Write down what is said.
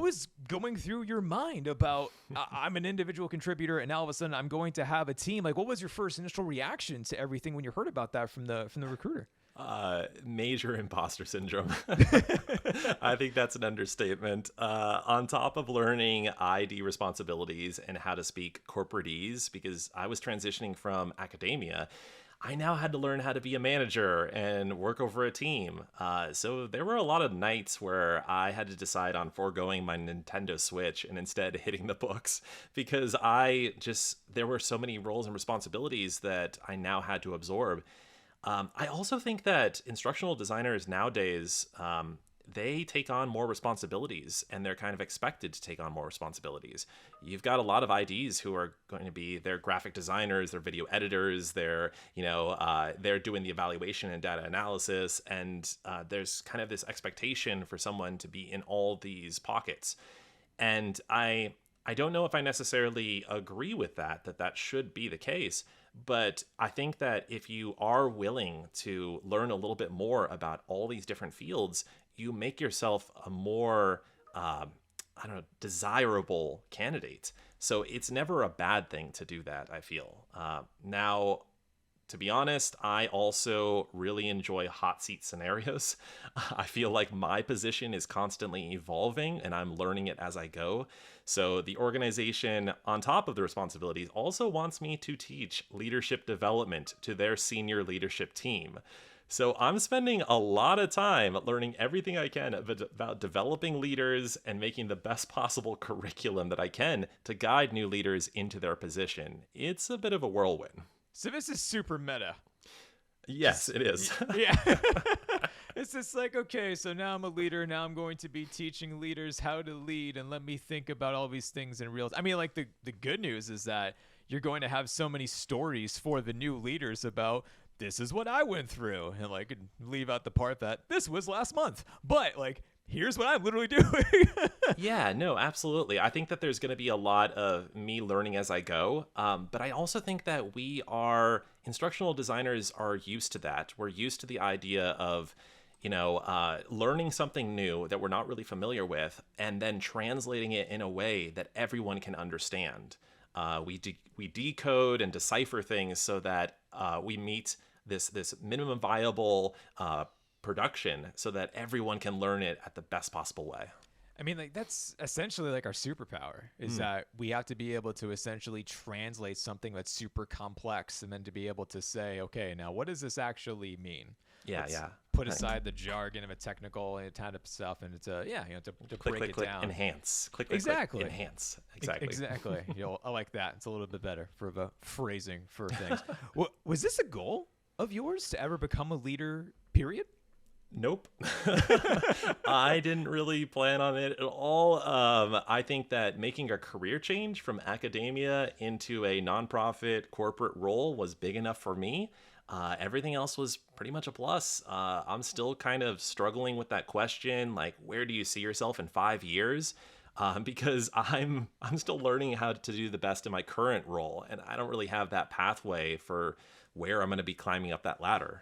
was going through your mind about I'm an individual contributor and now all of a sudden I'm going to have a team? Like, what was your first initial reaction to everything when you heard about that from the recruiter? Major imposter syndrome. I think that's an understatement. On top of learning ID responsibilities and how to speak corporatese, because I was transitioning from academia, I now had to learn how to be a manager and work over a team. So there were a lot of nights where I had to decide on foregoing my Nintendo Switch and instead hitting the books because there were so many roles and responsibilities that I now had to absorb. I also think that instructional designers nowadays, they take on more responsibilities and they're kind of expected to take on more responsibilities. You've got a lot of IDs who are going to be, they're graphic designers, they're video editors, they're doing the evaluation and data analysis. And there's kind of this expectation for someone to be in all these pockets. And I don't know if I necessarily agree with that should be the case. But I think that if you are willing to learn a little bit more about all these different fields, you make yourself a more, desirable candidate. So it's never a bad thing to do that, I feel. Now, to be honest, I also really enjoy hot seat scenarios. I feel like my position is constantly evolving and I'm learning it as I go. So the organization, on top of the responsibilities, also wants me to teach leadership development to their senior leadership team. So I'm spending a lot of time learning everything I can about developing leaders and making the best possible curriculum that I can to guide new leaders into their position. It's a bit of a whirlwind. So this is super meta. Yes, it is. Yeah. It's just like, okay, so now I'm a leader. Now I'm going to be teaching leaders how to lead and let me think about all these things in real time. I mean, like the good news is that you're going to have so many stories for the new leaders about this is what I went through. And like leave out the part that this was last month. But like, here's what I'm literally doing. Yeah, no, absolutely. I think that there's going to be a lot of me learning as I go. But I also think that instructional designers are used to that. We're used to the idea of, learning something new that we're not really familiar with and then translating it in a way that everyone can understand. We decode and decipher things so that we meet this minimum viable production so that everyone can learn it at the best possible way. I mean, like that's essentially like our superpower is that we have to be able to essentially translate something that's super complex and then to be able to say, okay, now what does this actually mean? Yeah. Put aside the jargon of a technical and kind of stuff, and it's to Click, break it click, down. Enhance. Click, Exactly. click, enhance. Exactly. Exactly. I like that. It's a little bit better for the phrasing for things. Was this a goal of yours to ever become a leader, period? Nope. I didn't really plan on it at all. I think that making a career change from academia into a nonprofit corporate role was big enough for me. Everything else was pretty much a plus. I'm still kind of struggling with that question, like, where do you see yourself in 5 years? Because I'm still learning how to do the best in my current role, and I don't really have that pathway for where I'm going to be climbing up that ladder.